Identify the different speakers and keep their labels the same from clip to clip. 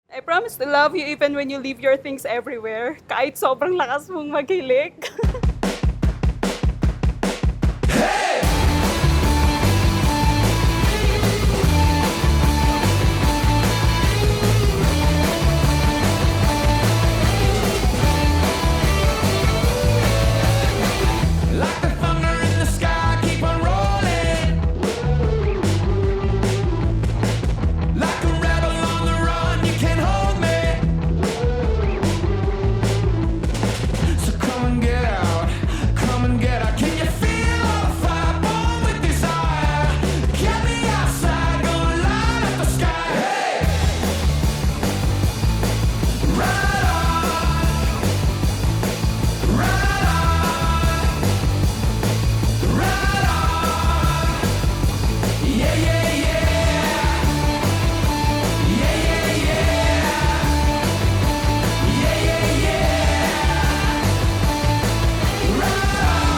Speaker 1: I promise to love you even when you leave your things everywhere. Kahit sobrang lakas mong maghilik.
Speaker 2: Like the thunder in the sky, keep on rolling. Like a rebel on the run, you can't hold me. So come and get out, come and get out. Can you feel all the fire born with desire? Get me outside, gonna light up the sky. Hey, right on, right on. Right on. Yeah, yeah, yeah. Yeah, yeah, yeah. Yeah, yeah, yeah. Right on.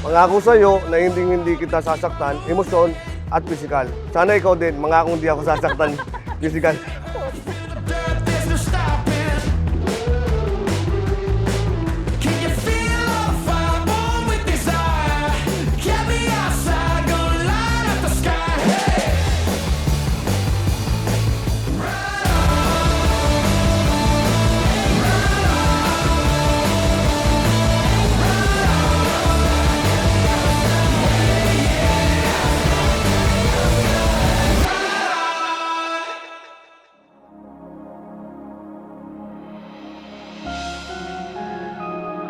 Speaker 3: Pangako sa'yo na hindi kita sasaktan, emosyon at pisikal. Sana ikaw din, mangako hindi ako sasaktan, pisikal.
Speaker 2: There's no stopping. Can you feel all the fire born with desire? Get me outside, gonna light up the sky. Hey. Right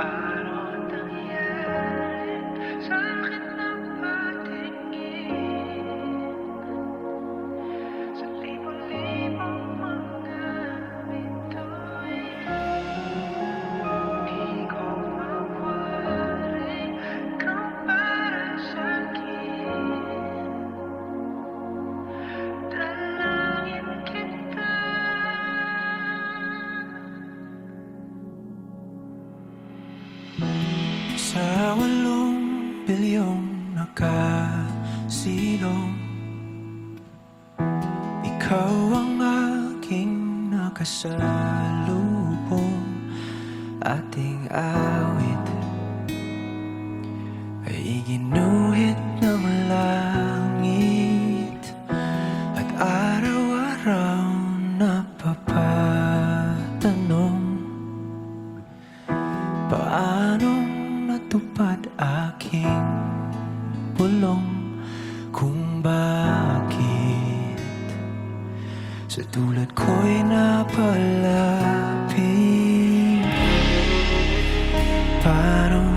Speaker 4: Anong nangyari sa'kin ng patingin sa libo-libong mga bituin? Di ko mawaring ikaw para sa'kin. Dalangin kita.
Speaker 2: Sa 8 bilyong nakasilong, ikaw ang aking nakasalubong. Ating awit ay ginuhit ng langit at araw-araw napapatanong, paanong natupad aking bulong, kung bakit sa tulad ko'y napalapit. Paano